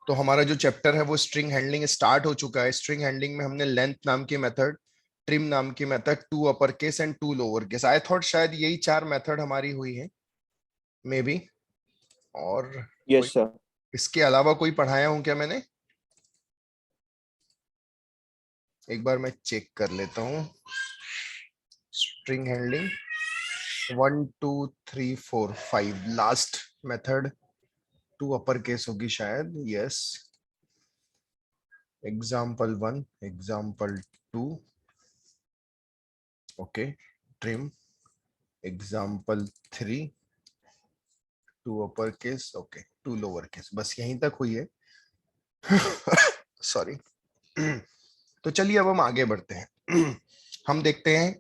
तो हमारा जो चैप्टर है वो स्ट्रिंग हैंडलिंग स्टार्ट हो चुका है। स्ट्रिंग हैंडलिंग में हमने लेंथ नाम की मेथड, ट्रिम नाम की method, to upper case and to lower case, I thought शायद यही 4 मेथड हमारी हुई है मे बी। और कोई यस सर। इसके अलावा कोई पढ़ाया हूं क्या मैंने? एक बार मैं चेक कर लेता हूँ। String handling 1 2 3 4 5 last method to upper case होगी शायद। Yes, example 1, example 2, okay, trim, example 3, to upper case, okay, to lower case, बस यहीं तक हुई है। सॉरी। तो चलिए अब हम आगे बढ़ते हैं। हम देखते हैं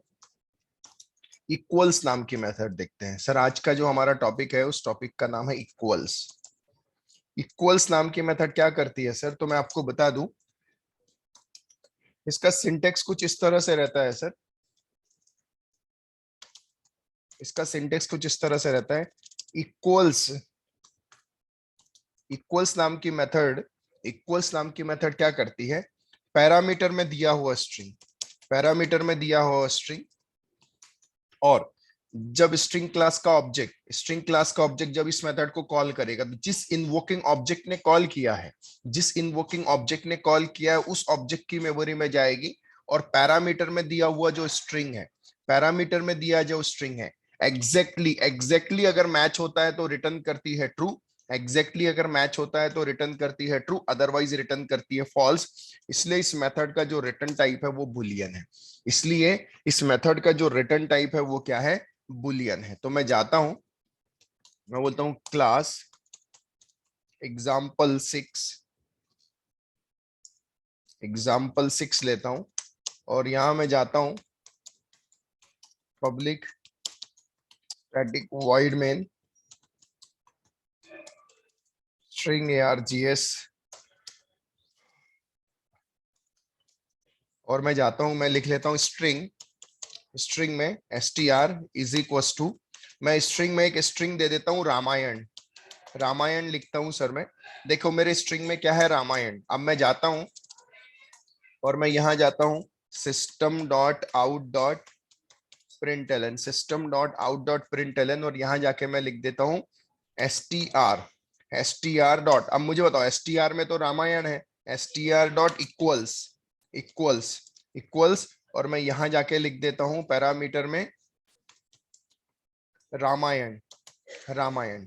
इक्वल्स नाम की मेथड देखते हैं। सर आज का जो हमारा टॉपिक है उस टॉपिक का नाम है इक्वल्स। इक्वल्स नाम की मेथड क्या करती है सर? तो मैं आपको बता दूं, इसका सिंटेक्स कुछ इस तरह से रहता है सर। इसका सिंटेक्स कुछ इस तरह से रहता है। इक्वल्स, इक्वल्स नाम की मेथड, इक्वल्स नाम की मेथड क्या करती है? पैरामीटर में दिया हुआ स्ट्रिंग, पैरामीटर में दिया हुआ स्ट्रिंग, और जब स्ट्रिंग क्लास का ऑब्जेक्ट, स्ट्रिंग क्लास का ऑब्जेक्ट जब इस मेथड को कॉल करेगा, तो जिस इन्वोकिंग ऑब्जेक्ट ने कॉल किया है, जिस इन्वोकिंग ऑब्जेक्ट ने कॉल किया है उस ऑब्जेक्ट की मेमोरी में जाएगी और पैरामीटर में दिया हुआ जो स्ट्रिंग है, पैरामीटर में दिया जो स्ट्रिंग है, एग्जैक्टली अगर मैच होता है तो रिटर्न करती है ट्रू, एग्जैक्टली अगर मैच होता है तो रिटर्न करती है ट्रू, अदरवाइज रिटर्न करती है फॉल्स। इसलिए इस मेथड का जो रिटर्न टाइप है वो बुलियन है। इसलिए इस मेथड का जो रिटर्न टाइप है वो क्या है? बुलियन है। तो मैं जाता हूं, मैं बोलता हूं क्लास एग्जाम्पल 6, एग्जाम्पल 6 लेता हूं और यहां मैं जाता हूं public static void main string args, और मैं जाता हूं, मैं लिख लेता हूं स्ट्रिंग, स्ट्रिंग में str इज इक्वल टू, मैं स्ट्रिंग में एक स्ट्रिंग दे देता हूं रामायण, रामायण लिखता हूं सर मैं। देखो मेरे स्ट्रिंग में क्या है? रामायण। अब मैं जाता हूं और मैं यहां जाता हूं system dot out dot println, system dot out dot println, और यहां जाके मैं लिख देता हूं str, str डॉट, अब मुझे बताओ str में तो रामायण है, str dot equals, equals, equals, और मैं यहां जाके लिख देता हूं पैरामीटर में रामायण, रामायण,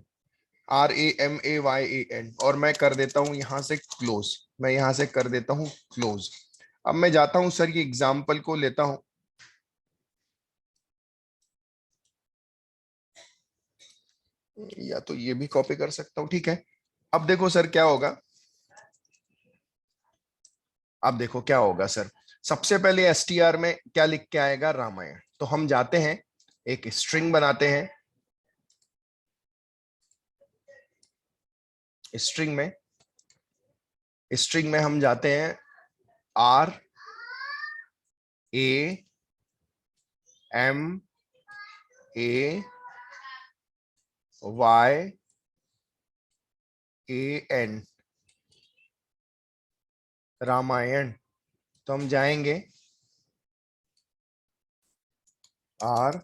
RAMAYAN, और मैं कर देता हूं यहां से क्लोज, मैं यहां से कर देता हूं क्लोज। अब मैं जाता हूं सर, ये एग्जाम्पल को लेता हूं, या तो ये भी कॉपी कर सकता हूं, ठीक है। अब देखो सर क्या होगा, अब देखो क्या होगा सर। सबसे पहले एसटीआर में क्या लिख के आएगा? रामायण। तो हम जाते हैं, एक स्ट्रिंग बनाते हैं, स्ट्रिंग में, स्ट्रिंग में हम जाते हैं RAMAYAN, रामायण। तो हम जाएंगे RAMAYAN,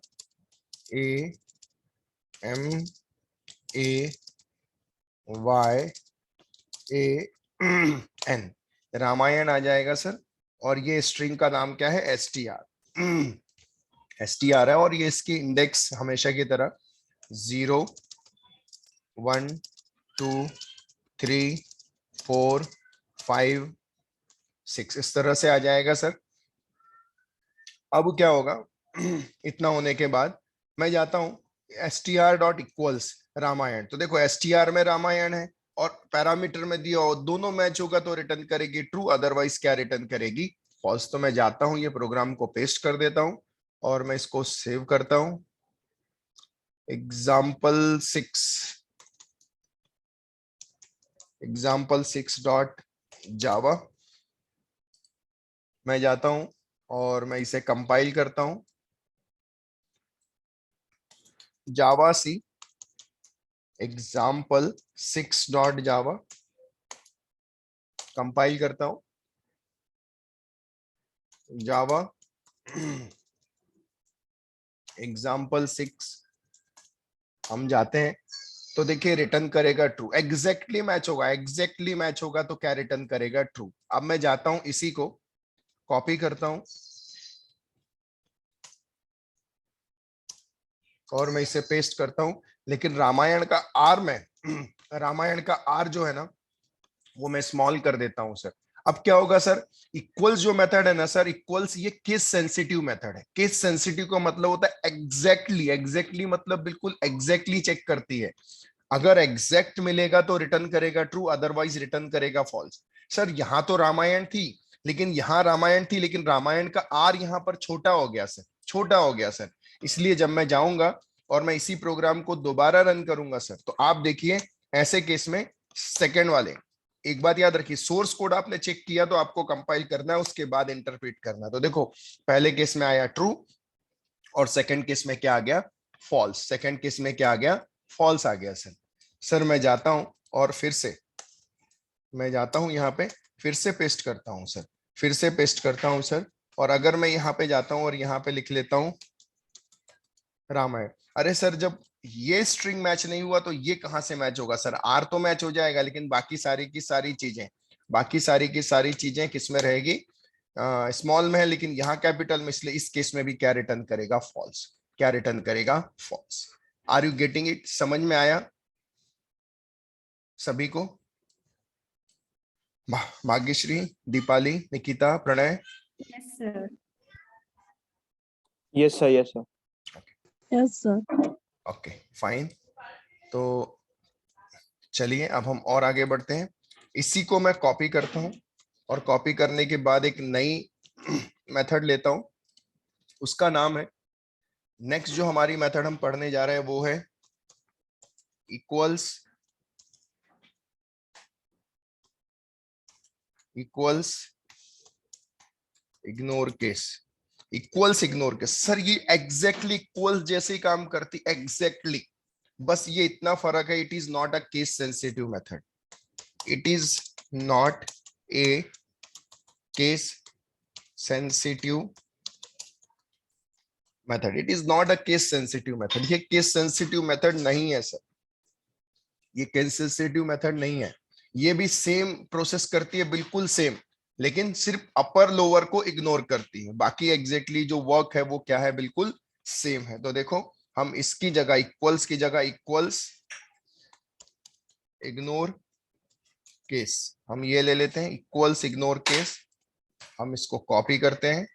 रामायण आ जाएगा सर। और ये स्ट्रिंग का नाम क्या है? एसटीआर, एसटीआर है, और ये इसकी इंडेक्स हमेशा की तरह 0 1 2 3 4 5 6 इस तरह से आ जाएगा सर। अब क्या होगा? इतना होने के बाद मैं जाता हूं str डॉट इक्वल्स रामायण। तो देखो str में रामायण है और पैरामीटर में दिया हो, दोनों मैच होगा तो रिटर्न करेगी ट्रू, अदरवाइज क्या रिटर्न करेगी? फॉल्स। तो मैं जाता हूं, ये प्रोग्राम को पेस्ट कर देता हूं और मैं इसको सेव करता हूं। एग्जाम्पल 6, एग्जाम्पल 6 डॉट जावा, मैं जाता हूं और मैं इसे कंपाइल करता हूं, जावा सी एग्जाम्पल 6 डॉट जावा, कंपाइल करता हूं जावा example 6 हम जाते हैं तो देखिए रिटर्न करेगा ट्रू, एग्जैक्टली मैच होगा, एग्जैक्टली मैच होगा तो क्या रिटर्न करेगा ट्रू। अब मैं जाता हूं इसी को कॉपी करता हूं और मैं इसे पेस्ट करता हूं, लेकिन रामायण का आर में रामायण का आर जो है ना वो मैं स्मॉल कर देता हूं सर। अब क्या होगा सर, इक्वल्स जो मेथड है ना सर, इक्वल्स ये केस सेंसिटिव मेथड है। केस सेंसिटिव का मतलब होता है एग्जैक्टली, एग्जैक्टली मतलब बिल्कुल एग्जैक्टली चेक करती है। अगर एग्जैक्ट मिलेगा तो रिटर्न करेगा ट्रू, अदरवाइज रिटर्न करेगा फॉल्स। सर यहां तो रामायण थी, लेकिन यहां रामायण थी, लेकिन रामायण का आर यहां पर छोटा हो गया सर, छोटा हो गया सर। इसलिए जब मैं जाऊंगा और मैं इसी प्रोग्राम को दोबारा रन करूंगा सर, तो आप देखिए ऐसे केस में सेकेंड वाले, एक बात याद रखिए, सोर्स कोड आपने चेक किया तो आपको कंपाइल करना है, उसके बाद इंटरप्रेट करना है। तो देखो पहले केस में आया ट्रू और सेकंड केस में क्या आ गया, फॉल्स। सेकंड केस में क्या आ गया, फॉल्स आ गया सर। सर मैं जाता हूं और फिर से मैं जाता हूं यहाँ पे, फिर से पेस्ट करता हूं सर, फिर से पेस्ट करता हूं सर। और अगर मैं यहाँ पे जाता हूं और यहाँ पे लिख लेता हूं रामायण, अरे सर जब ये स्ट्रिंग मैच नहीं हुआ तो ये कहां से मैच होगा सर, आर तो मैच हो जाएगा लेकिन बाकी सारी की सारी चीजें, बाकी सारी की सारी चीजें किसमें रहेगी, स्मॉल में है, लेकिन यहाँ कैपिटल में, इसलिए इस केस में भी क्या रिटर्न करेगा, फॉल्स। क्या रिटर्न करेगा, false. Are you getting it, समझ में आया सभी को? Bhagyashree, Deepali, Nikita, Pranay. Yes sir. Yes sir, yes sir. Yes sir. Okay fine. तो चलिए अब हम और आगे बढ़ते हैं। इसी को मैं कॉपी करता हूं और कॉपी करने के बाद एक नई मेथड लेता हूं, उसका नाम है, नेक्स्ट जो हमारी मेथड हम पढ़ने जा रहे हैं वो है equals, equals ignore case. Equals ignore case sir ये एग्जैक्टली इक्वल्स जैसे ही काम करती, एग्जैक्टली, बस ये इतना फर्क है, it is not a case sensitive method, it is not a case sensitive method, it is not a case sensitive method. ये केस सेंसिटिव मेथड नहीं है सर, ये केस सेंसिटिव मेथड नहीं है। ये भी सेम प्रोसेस करती है, बिल्कुल सेम, लेकिन सिर्फ अपर लोअर को इग्नोर करती है, बाकी एग्जैक्टली जो वर्क है वो क्या है, बिल्कुल सेम है। तो देखो हम इसकी जगह, इक्वल्स की जगह इक्वल्स इग्नोर केस हम ये ले लेते हैं, इक्वल्स इग्नोर केस। हम इसको कॉपी करते हैं,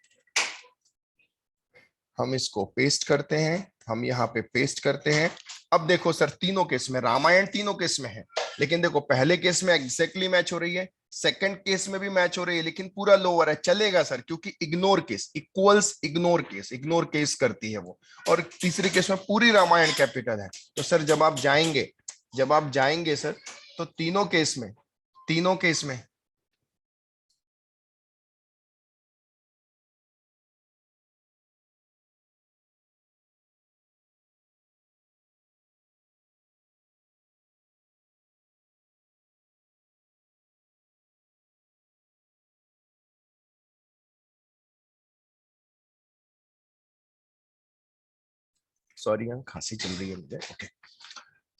हम इसको पेस्ट करते हैं, हम यहाँ पे पेस्ट करते हैं। अब देखो सर तीनों केस में, रामायण तीनों केस में है, लेकिन देखो पहले केस में एग्जैक्टली मैच हो रही है, सेकंड केस में भी मैच हो रही है, लेकिन पूरा लोअर है, चलेगा सर क्योंकि ignore case, equals ignore case, ignore case करती है वो। और तीसरे केस में पूरी रामायण कैपिटल है। तो सर जब आप जाएंगे, जब आप जाएंगे सर, तो तीनों केस में, तीनों केस में सॉरी यहाँ खांसी चल रही है मुझे, ओके।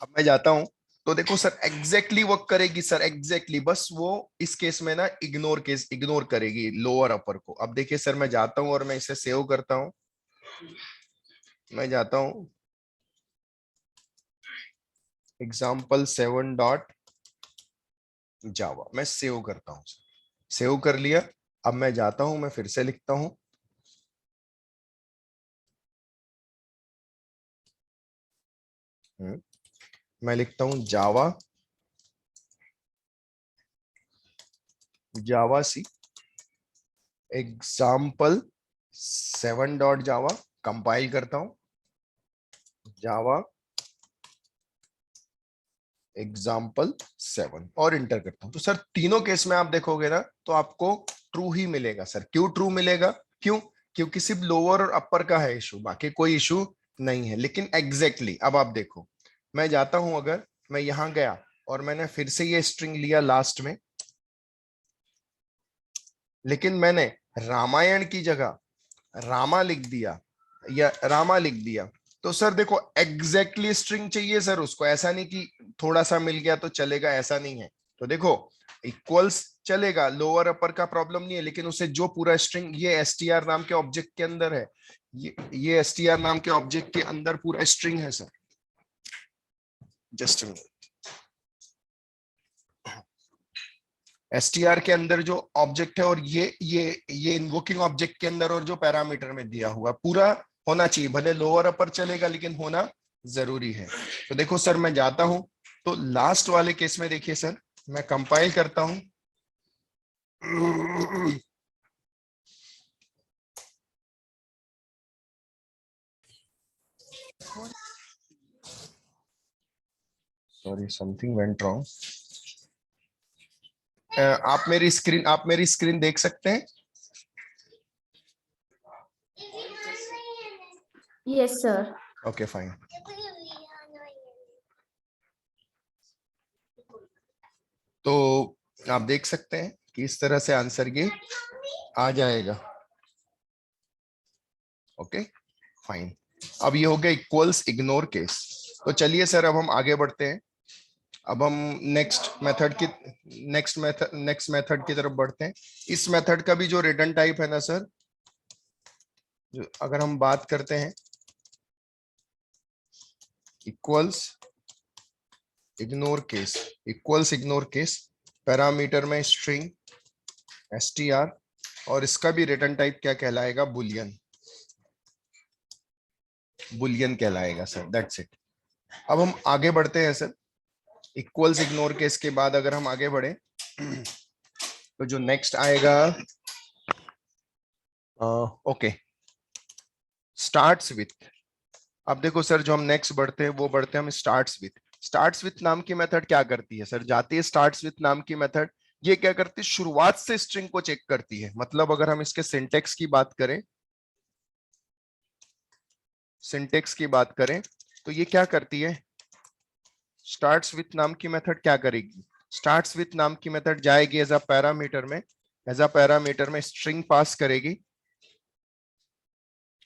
अब मैं जाता हूं तो देखो सर एग्जैक्टली वर्क करेगी सर, एग्जैक्टली, बस वो इस केस में ना इग्नोर केस, इग्नोर करेगी लोअर अपर को। अब देखिए सर मैं जाता हूं और मैं इसे सेव करता हूं, मैं जाता हूं example7 डॉट जावा, मैं सेव करता हूं, सेव कर लिया। अब मैं जाता हूं, मैं फिर से लिखता हूं मैं लिखता हूं जावा, जावा सी example7 डॉट जावा, कंपाइल करता हूं जावा example7 और इंटर करता हूं। तो सर तीनों केस में आप देखोगे ना तो आपको ट्रू ही मिलेगा सर। क्यों ट्रू मिलेगा, क्यों, क्योंकि सिर्फ लोअर और अपर का है इशू, बाकी कोई इशू नहीं है। लेकिन एग्जैक्टली अब आप देखो, मैं जाता हूं, अगर मैं यहां गया और मैंने फिर से ये स्ट्रिंग लिया लास्ट में, लेकिन मैंने रामायण की जगह रामा लिख दिया या रामा लिख दिया, तो सर देखो एग्जैक्टली स्ट्रिंग चाहिए सर उसको, ऐसा नहीं कि थोड़ा सा मिल गया तो चलेगा, ऐसा नहीं है। तो देखो इक्वल्स चलेगा, लोअर अपर का प्रॉब्लम नहीं है, लेकिन उसे जो पूरा स्ट्रिंग, ये एसटीआर नाम के ऑब्जेक्ट के अंदर है, ये एसटीआर नाम के ऑब्जेक्ट के अंदर पूरा स्ट्रिंग है सर। जस्ट एसटीआर के अंदर जो ऑब्जेक्ट है और ये इन्वोकिंग ऑब्जेक्ट के अंदर और जो पैरामीटर में दिया हुआ पूरा होना चाहिए, भले लोअर अपर चलेगा लेकिन होना जरूरी है। तो देखो सर मैं जाता हूं, तो लास्ट वाले केस में देखिए सर, मैं कंपाइल करता हूं। Sorry something went wrong. आप मेरी स्क्रीन देख सकते हैं? Yes, sir. Okay fine. तो आप देख सकते हैं कि इस तरह से आंसर ये आ जाएगा। Okay fine. अब ये हो गया इक्वल्स इग्नोर केस। तो चलिए सर अब हम आगे बढ़ते हैं। अब हम नेक्स्ट मेथड की तरफ बढ़ते हैं। इस मेथड का भी जो रिटर्न टाइप है ना सर, अगर हम बात करते हैं इक्वल्स इग्नोर केस, पैरामीटर में स्ट्रिंग str, और इसका भी रिटर्न टाइप क्या कहलाएगा? बुलियन कहलाएगा सर, दैट्स इट। अब हम आगे बढ़ते हैं सर। इक्वल्स इग्नोर केस के बाद अगर हम आगे बढ़े तो जो नेक्स्ट आएगा, ओके, स्टार्ट्स विथ। अब देखो सर जो हम नेक्स्ट बढ़ते हैं वो बढ़ते हैं हम स्टार्ट्स विथ नाम की मेथड क्या करती है सर? जाती है स्टार्ट्स विथ नाम की मेथड, ये क्या करती है? शुरुआत से स्ट्रिंग को चेक करती है। मतलब अगर हम इसके सिंटेक्स की बात करें, तो ये क्या करती है? स्टार्ट्स विथ नाम की मेथड क्या करेगी? स्टार्ट्स विथ नाम की मेथड जाएगी एज अ पैरामीटर में स्ट्रिंग पास करेगी,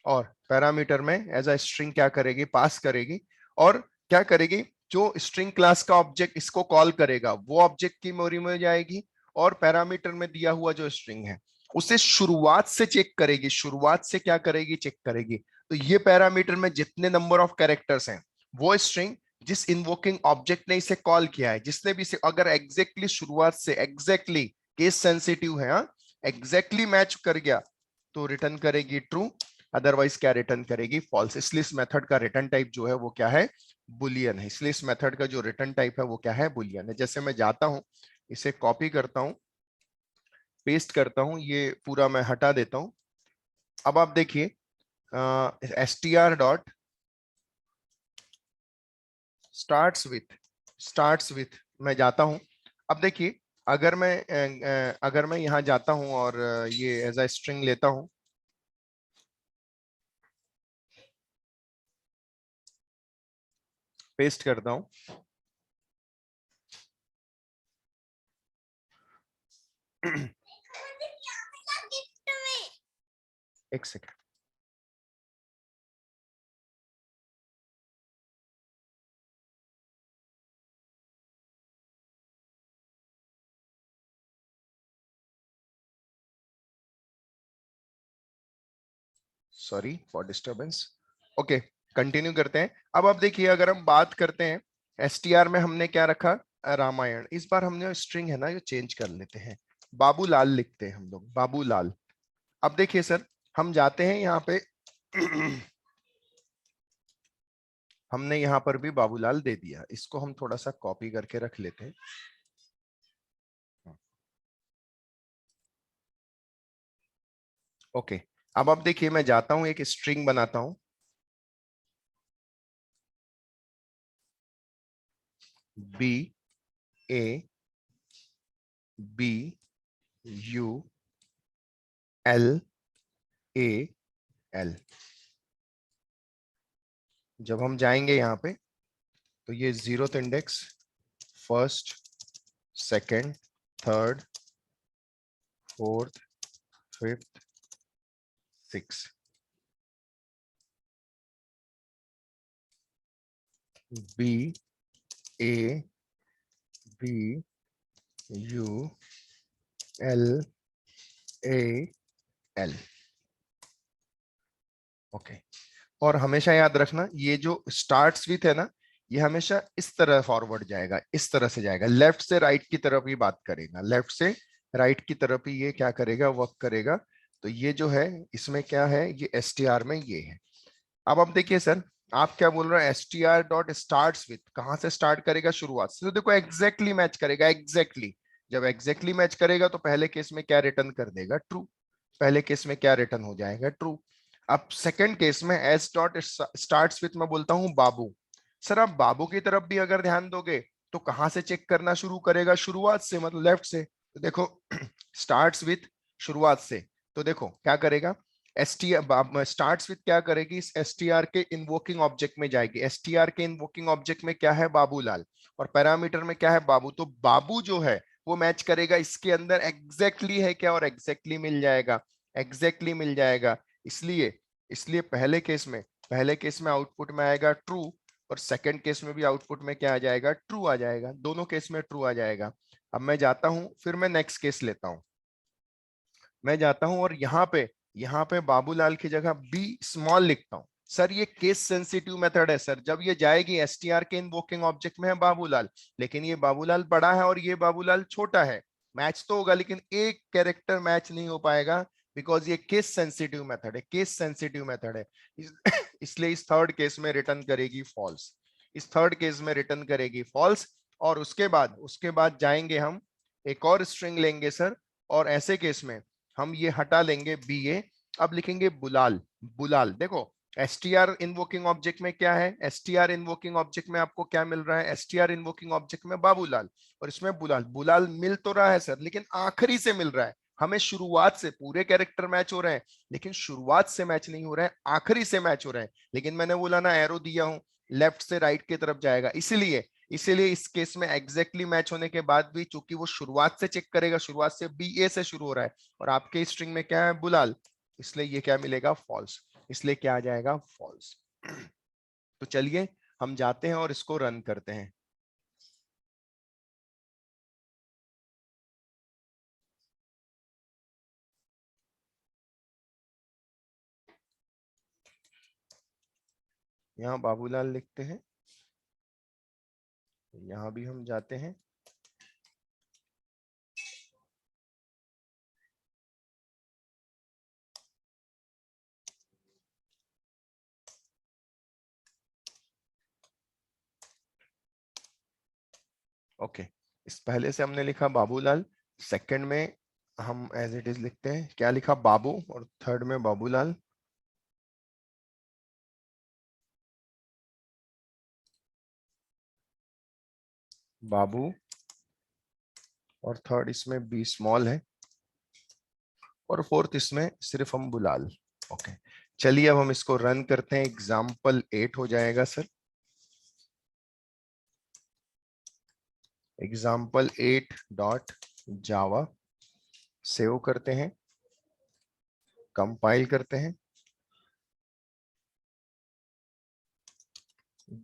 और पैरामीटर में एज अ स्ट्रिंग क्या करेगी? पास करेगी। और क्या करेगी? जो स्ट्रिंग क्लास का ऑब्जेक्ट इसको कॉल करेगा वो ऑब्जेक्ट की मेमोरी में जाएगी, और पैरामीटर में दिया हुआ जो स्ट्रिंग है उसे शुरुआत से चेक करेगी। शुरुआत से क्या करेगी? चेक करेगी। तो ये पैरामीटर में जितने नंबर ऑफ कैरेक्टर्स हैं, वो स्ट्रिंग जिस इन्वोकिंग ऑब्जेक्ट ने इसे कॉल किया है, जिसने भी इसे अगर एग्जैक्टली शुरुआत से एग्जैक्टली केस सेंसिटिव है, एग्जैक्टली मैच कर गया तो रिटर्न करेगी ट्रू, अदरवाइज क्या रिटर्न करेगी? फॉल्स। इसलिए इस मेथड का रिटर्न टाइप जो है वो क्या है? बुलियन है। इसलिए इस मेथड का जो रिटर्न टाइप है वो क्या है? बुलियन है। जैसे मैं जाता हूं, इसे कॉपी करता हूं, पेस्ट करता हूं, ये पूरा मैं हटा देता हूं। अब आप देखिए str डॉट स्टार्ट्स विथ मैं जाता हूं। अब देखिए अगर मैं यहां जाता हूं और ये एज अ स्ट्रिंग लेता हूं, पेस्ट करता हूं, एक second. Sorry for disturbance. Okay, continue करते हैं। अब आप देखिए अगर हम बात करते हैं एसटीआर में हमने क्या रखा? रामायण। इस बार हमने स्ट्रिंग है ना ये चेंज कर लेते हैं, बाबूलाल लिखते हैं हम लोग, बाबूलाल। अब देखिए सर हम जाते हैं यहाँ पे हमने यहाँ पर भी बाबूलाल दे दिया, इसको हम थोड़ा सा कॉपी करके रख लेते हैं। ओके, अब आप देखिए मैं जाता हूं एक स्ट्रिंग बनाता हूं, B A B U L A L. जब हम जाएंगे यहाँ पे तो ये zeroth index, first, second, third, fourth, fifth, six, B A B U L A L. Okay, और हमेशा याद रखना ये जो स्टार्ट्स विथ है ना, ये हमेशा इस तरह फॉरवर्ड जाएगा, इस तरह से जाएगा, लेफ्ट से राइट की तरफ ही बात करेगा, लेफ्ट से राइट की तरफ ही ये क्या करेगा, वर्क करेगा। तो ये जो है इसमें क्या है, ये एसटीआर में ये है। अब देखिए सर, आप क्या बोल रहे हैं, S T R dot start with, कहां से स्टार्ट करेगा, शुरुआत से। तो देखो एग्जैक्टली मैच करेगा, एग्जैक्टली। जब एग्जैक्टली मैच करेगा तो पहले केस में क्या रिटर्न कर देगा, ट्रू। पहले केस में क्या रिटर्न हो जाएगा, ट्रू। अब सेकंड केस में एस डॉट स्टार्ट विथ मैं बोलता हूं बाबू। सर आप बाबू की तरफ भी अगर ध्यान दोगे तो कहां से चेक करना शुरू करेगा, शुरुआत से, मतलब लेफ्ट से। तो देखो स्टार्ट्स विथ, शुरुआत से। तो देखो क्या करेगा, एसटीआर स्टार्ट्स विथ क्या करेगी, इस एसटीआर के इन्वोकिंग ऑब्जेक्ट में जाएगी। एसटीआर के इन्वोकिंग ऑब्जेक्ट में क्या है, बाबूलाल, और पैरामीटर में क्या है, बाबू। तो बाबू जो है वो मैच करेगा इसके अंदर, एग्जैक्टली है क्या, और एग्जैक्टली मिल जाएगा, एग्जैक्टली मिल जाएगा। इसलिए इसलिए पहले केस में आउटपुट में आएगा ट्रू, और सेकंड केस में भी आउटपुट में क्या आ जाएगा, ट्रू आ जाएगा, दोनों केस में ट्रू आ जाएगा। अब मैं जाता हूं, फिर मैं नेक्स्ट केस लेता हूं, मैं जाता हूं और यहाँ पे बाबूलाल की जगह बी स्मॉल लिखता हूं। सर ये केस सेंसिटिव मेथड है सर, जब ये जाएगी एसटीआर के इन्वोकिंग ऑब्जेक्ट में है बाबूलाल, लेकिन ये बाबूलाल बड़ा है और ये बाबूलाल छोटा है, मैच तो होगा लेकिन एक कैरेक्टर मैच नहीं हो पाएगा, बिकॉज ये केस सेंसिटिव मेथड है, केस सेंसिटिव मेथड है। इसलिए इस थर्ड केस में रिटर्न करेगी फॉल्स, इस थर्ड केस में रिटर्न करेगी फॉल्स। और उसके बाद जाएंगे हम, एक और स्ट्रिंग लेंगे सर, और ऐसे केस में हम ये हटा लेंगे बी ए, अब लिखेंगे बुलाल। बुलाल देखो एसटीआर इन्वोकिंग ऑब्जेक्ट में क्या है, एसटीआर इन्वोकिंग ऑब्जेक्ट में आपको क्या मिल रहा है, एसटीआर इन्वोकिंग ऑब्जेक्ट में बाबूलाल, और इसमें बुलाल। बुलाल मिल तो रहा है सर, लेकिन आखिरी से मिल रहा है, हमें शुरुआत से पूरे कैरेक्टर मैच हो रहे हैं, लेकिन शुरुआत से मैच नहीं हो रहे हैं, आखिरी से मैच हो रहे हैं। लेकिन मैंने बोला ना, एरो दिया हूं, लेफ्ट से राइट की तरफ जाएगा, इसीलिए इसीलिए इस केस में एग्जैक्टली मैच होने के बाद भी, चूंकि वो शुरुआत से चेक करेगा, शुरुआत से बी ए से शुरू हो रहा है, और आपके स्ट्रिंग में क्या है, बुलाल, इसलिए ये क्या मिलेगा, फॉल्स। इसलिए क्या आ जाएगा, फॉल्स। तो चलिए हम जाते हैं और इसको रन करते हैं। यहाँ बाबूलाल लिखते हैं, यहाँ भी हम जाते हैं, ओके। इस पहले से हमने लिखा बाबूलाल, सेकंड में हम एज इट इज लिखते हैं, क्या लिखा, बाबू, और थर्ड में बाबूलाल। बाबू, और थर्ड इसमें बी स्मॉल है, और फोर्थ इसमें सिर्फ हम बुलाल। ओके, चलिए अब हम इसको रन करते हैं, एग्जाम्पल 8 हो जाएगा सर। एग्जाम्पल 8 डॉट जावा, सेव करते हैं, कंपाइल करते हैं,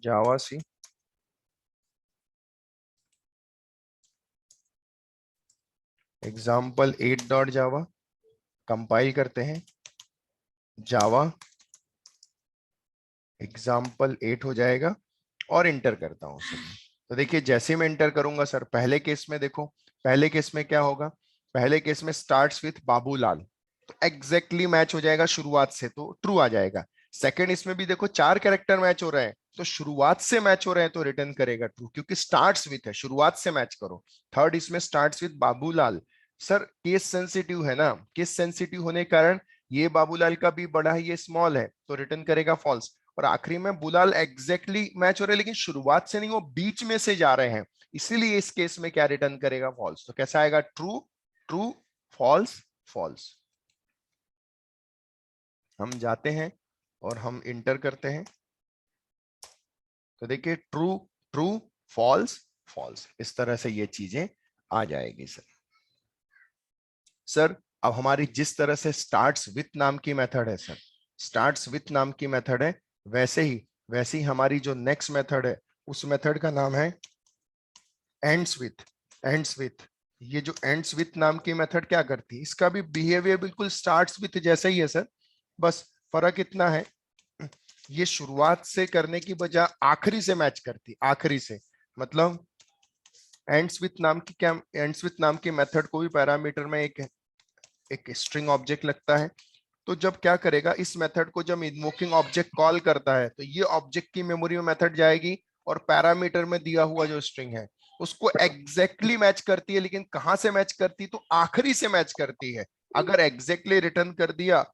जावा सी, एग्जाम्पल 8 डॉट जावा, कंपाइल करते हैं, जावा, एग्जाम्पल 8 हो जाएगा, और इंटर करता हूं सर। तो देखिए जैसे मैं इंटर करूंगा सर, पहले केस में देखो, पहले केस में क्या होगा, पहले केस में स्टार्ट्स विथ बाबूलाल, तो एग्जैक्टली मैच हो जाएगा शुरुआत से, तो ट्रू आ जाएगा। सेकंड इसमें भी देखो 4 कैरेक्टर मैच हो रहे हैं, तो शुरुआत से मैच हो रहे हैं तो रिटर्न करेगा ट्रू, क्योंकि स्टार्ट्स विथ है, शुरुआत से मैच करो। थर्ड इसमें starts with Babulal, sir case sensitive है ना, केस सेंसिटिव होने के कारण ये बाबूलाल का भी बड़ा है, ये स्मॉल है, तो रिटर्न करेगा फॉल्स। और आखिरी में बुलाल एग्जैक्टली मैच हो रहे हैं, लेकिन शुरुआत से नहीं, वो बीच में से जा रहे हैं, इसीलिए इस केस में क्या रिटर्न करेगा, फॉल्स। तो कैसा आएगा, ट्रू, ट्रू, फॉल्स, फॉल्स। हम जाते हैं और हम इंटर करते हैं, तो देखिए ट्रू, ट्रू, फॉल्स, फॉल्स, इस तरह से ये चीजें आ जाएगी सर। सर अब हमारी जिस तरह से स्टार्ट्स विथ नाम की मेथड है सर, स्टार्ट्स विथ नाम की मेथड है, वैसे ही हमारी जो नेक्स्ट मेथड है उस मेथड का नाम है एंड्स विथ। एंड्स विथ, ये जो एंड्स विथ नाम की मेथड क्या करती है, इसका भी बिहेवियर बिल्कुल स्टार्ट्स विथ जैसा ही है सर, बस फर्क इतना है ये शुरुआत से करने की बजाय आखिरी से मैच करती, आखिरी से। मतलब एंड्स विथ नाम की क्या, एंड्स विथ नाम की मेथड को भी पैरामीटर में एक स्ट्रिंग ऑब्जेक्ट लगता है। तो जब क्या करेगा, इस मेथड को जब इन्वोकिंग ऑब्जेक्ट कॉल करता है तो ये ऑब्जेक्ट की मेमोरी में मेथड जाएगी और पैरामीटर में दिया हुआ जो स्ट्रिंग है उसको एग्जैक्टली मैच करती है। लेकिन कहां से मैच करती, तो आखिरी से मैच करती है। अगर एग्जैक्टली रिटर्न कर दिया,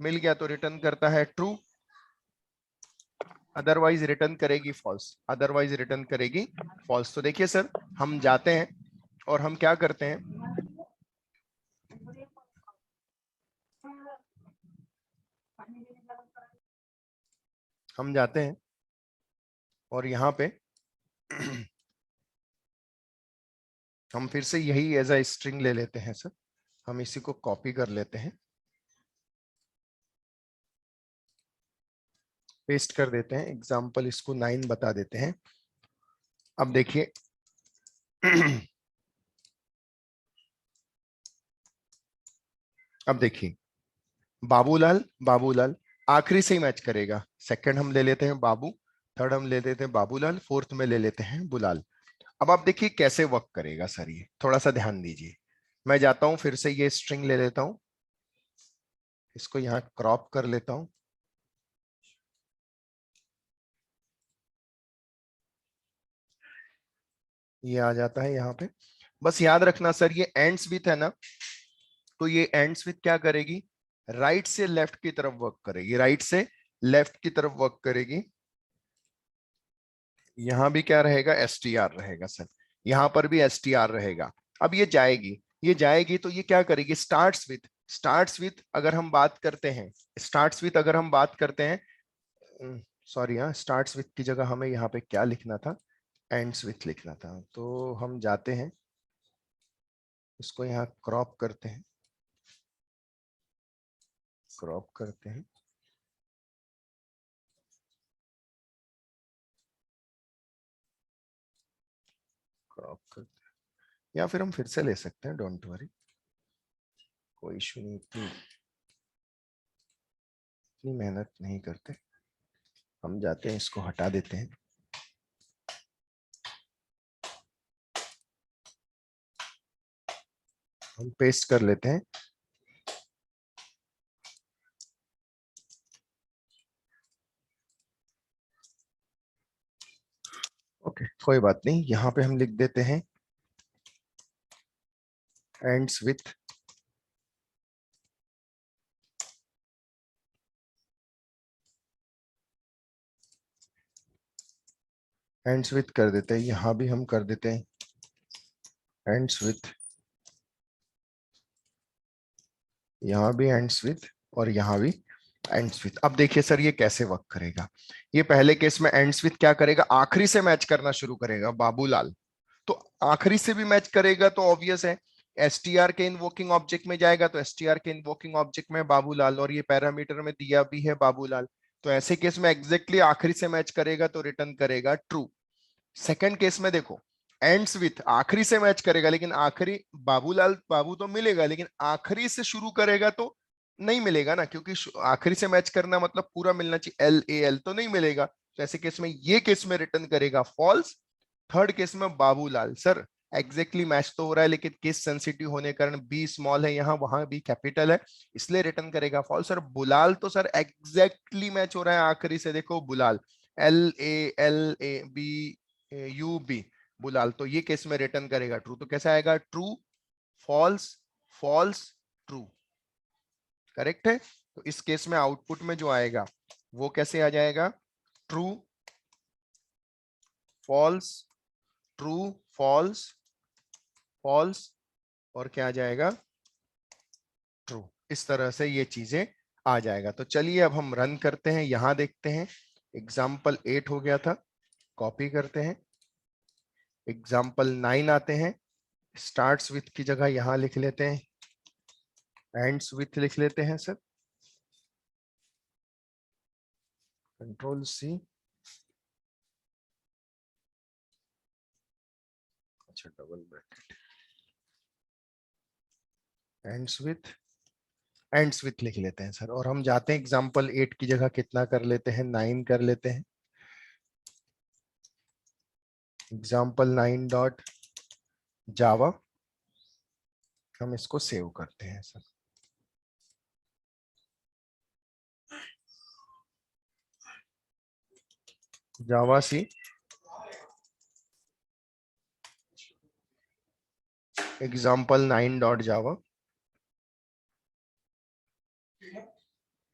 मिल गया, तो रिटर्न करता है ट्रू, अदरवाइज रिटर्न करेगी फॉल्स, अदरवाइज रिटर्न करेगी फॉल्स। तो देखिए सर, हम जाते हैं और हम क्या करते हैं, हम जाते हैं और यहाँ पे हम फिर से यही एज अ स्ट्रिंग ले लेते हैं सर, हम इसी को कॉपी कर लेते हैं, पेस्ट कर देते हैं, एग्जाम्पल इसको 9 बता देते हैं। अब देखिए अब देखिए, बाबूलाल, बाबूलाल आखिरी से ही मैच करेगा। सेकंड हम ले लेते हैं बाबू, थर्ड हम ले लेते हैं बाबूलाल, फोर्थ में ले लेते हैं बुलाल। अब आप देखिए कैसे वर्क करेगा सर, ये थोड़ा सा ध्यान दीजिए। मैं जाता हूं फिर से ये स्ट्रिंग ले लेता हूं, इसको यहाँ क्रॉप कर लेता हूं, ये आ जाता है यहाँ पे। बस याद रखना सर, ये एंड्स विथ है ना, तो ये एंड्स विथ क्या करेगी, राइट से लेफ्ट की तरफ वर्क करेगी, राइट से लेफ्ट की तरफ वर्क करेगी। यहां भी क्या रहेगा, एसटीआर रहेगा सर, यहां पर भी एसटीआर रहेगा। अब ये जाएगी तो ये क्या करेगी, स्टार्ट्स विथ, स्टार्ट्स विथ अगर हम बात करते हैं, स्टार्ट्स विथ अगर हम बात करते हैं, सॉरी हाँ, स्टार्ट्स विथ की जगह हमें यहाँ पे क्या लिखना था, एंड्स विथ लिखना था। तो हम जाते हैं, इसको यहाँ क्रॉप करते हैं, क्रॉप करते हैं, क्रॉप करते हैं, या फिर हम फिर से ले सकते हैं, डोंट वरी, कोई इशू नहीं, इतनी मेहनत नहीं करते। हम जाते हैं, इसको हटा देते हैं, हम पेस्ट कर लेते हैं। ओके कोई बात नहीं, यहाँ पे हम लिख देते हैं एंड्स विथ, एंड्स विथ कर देते हैं, यहाँ भी हम कर देते हैं एंड्स विथ, यहाँ भी एंड्स विथ और यहाँ भी एंड्स विथ। अब देखिए सर ये कैसे वर्क करेगा, ये पहले केस में एंड्स विथ क्या करेगा, आखिरी से मैच करना शुरू करेगा, बाबूलाल, तो आखिरी से भी मैच करेगा तो ऑब्वियस है, एसटीआर के इन्वोकिंग ऑब्जेक्ट में जाएगा तो एसटीआर के इन्वोकिंग ऑब्जेक्ट में बाबूलाल, और ये पैरामीटर में दिया भी है बाबूलाल, तो ऐसे केस में एग्जैक्टली आखिरी से मैच करेगा तो रिटर्न करेगा ट्रू। सेकंड केस में देखो, एंड्स विथ आखिरी से मैच करेगा, लेकिन आखिरी बाबूलाल, बाबू तो मिलेगा, लेकिन आखिरी से शुरू करेगा तो नहीं मिलेगा ना, क्योंकि आखिरी से मैच करना मतलब पूरा मिलना चाहिए, एल ए एल तो नहीं मिलेगा। तो ऐसे केस में ये केस में रिटर्न करेगा फॉल्स। थर्ड केस में बाबूलाल, सर एग्जैक्टली मैच तो हो रहा है लेकिन केस सेंसिटिव होने के कारण बी स्मॉल है यहाँ, वहां भी कैपिटल है, इसलिए रिटर्न करेगा फॉल्स। सर बुलाल तो सर एग्जैक्टली मैच हो रहा है आखिरी से, देखो बुलाल, LALAB UB, बुलाल, तो ये केस में रिटर्न करेगा ट्रू। तो कैसा आएगा, true false false true, correct है। तो इस केस में आउटपुट में जो आएगा वो कैसे आ जाएगा, true false true false false और क्या आ जाएगा, ट्रू। इस तरह से ये चीजें आ जाएगा। तो चलिए अब हम रन करते हैं, यहां देखते हैं, एग्जाम्पल 8 हो गया था, कॉपी करते हैं, एग्जाम्पल 9 आते हैं, स्टार्ट्स विथ की जगह यहां लिख लेते हैं एंड्स विथ लिख लेते हैं सर, कंट्रोल सी। अच्छा, डबल ब्रैकेट, एंड्स विथ लिख लेते हैं सर, और हम जाते हैं एग्जांपल 8 की जगह कितना कर लेते हैं, 9 कर लेते हैं। एग्जांपल 9 डॉट जावा, हम इसको सेव करते हैं सर। जावा सी एग्जाम्पल 9 डॉट जावा,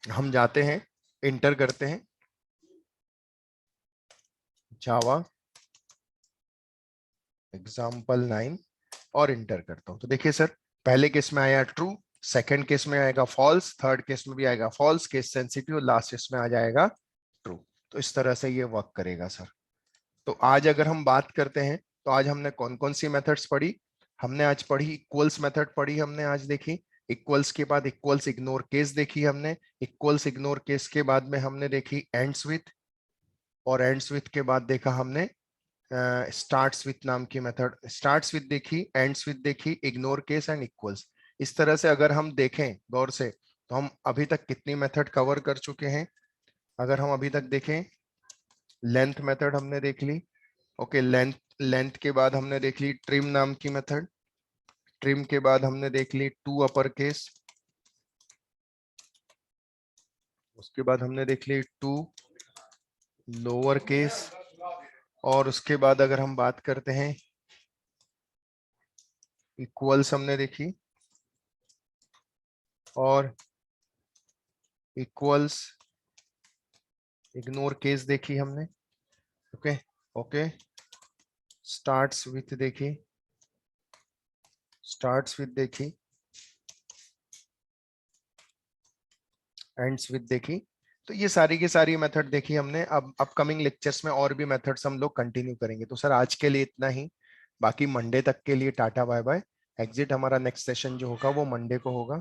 हम जाते हैं इंटर करते हैं जावा एग्जाम्पल 9 और इंटर करता हूं। तो देखिए सर, पहले केस में आया ट्रू, सेकंड केस में आएगा फॉल्स, थर्ड केस में भी आएगा false, case sensitive, last case में आ जाएगा ट्रू। तो इस तरह से ये वर्क करेगा सर। तो आज अगर हम बात करते हैं, तो आज हमने कौन कौन सी मेथड्स पढ़ी? हमने आज पढ़ी इक्वल्स मेथड पढ़ी, हमने आज देखी इक्वल्स के बाद इक्वल्स इग्नोर केस देखी हमने, इक्वल्स इग्नोर केस के बाद में हमने देखी एंड्स विथ, और एंड्स विथ के बाद देखा हमने स्टार्ट्स विथ नाम की मेथड, स्टार्ट्स विथ देखी, एंड्स विथ देखी, इग्नोर केस एंड इक्वल्स। इस तरह से अगर हम देखें गौर से, तो हम अभी तक कितनी मेथड कवर कर चुके हैं? अगर हम अभी तक देखें, लेंथ मेथड हमने देख ली, ओके, लेंथ के बाद हमने देख ली ट्रिम नाम की मेथड, ट्रिम के बाद हमने देख ली टू अपर केस, उसके बाद हमने देख ली टू लोअर केस, और उसके बाद अगर हम बात करते हैं इक्वल्स हमने देखी, और इक्वल्स इग्नोर केस देखी हमने, ओके ओके, स्टार्ट्स विथ देखी, स्टार्ट्स विथ देखी, एंड्स विथ देखी। तो ये सारी की सारी मेथड देखी हमने। अब अपकमिंग लेक्चर्स में और भी मेथड्स हम लोग कंटिन्यू करेंगे। तो सर आज के लिए इतना ही, बाकी मंडे तक के लिए टाटा बाय बाय। एग्जिट हमारा नेक्स्ट सेशन जो होगा वो मंडे को होगा।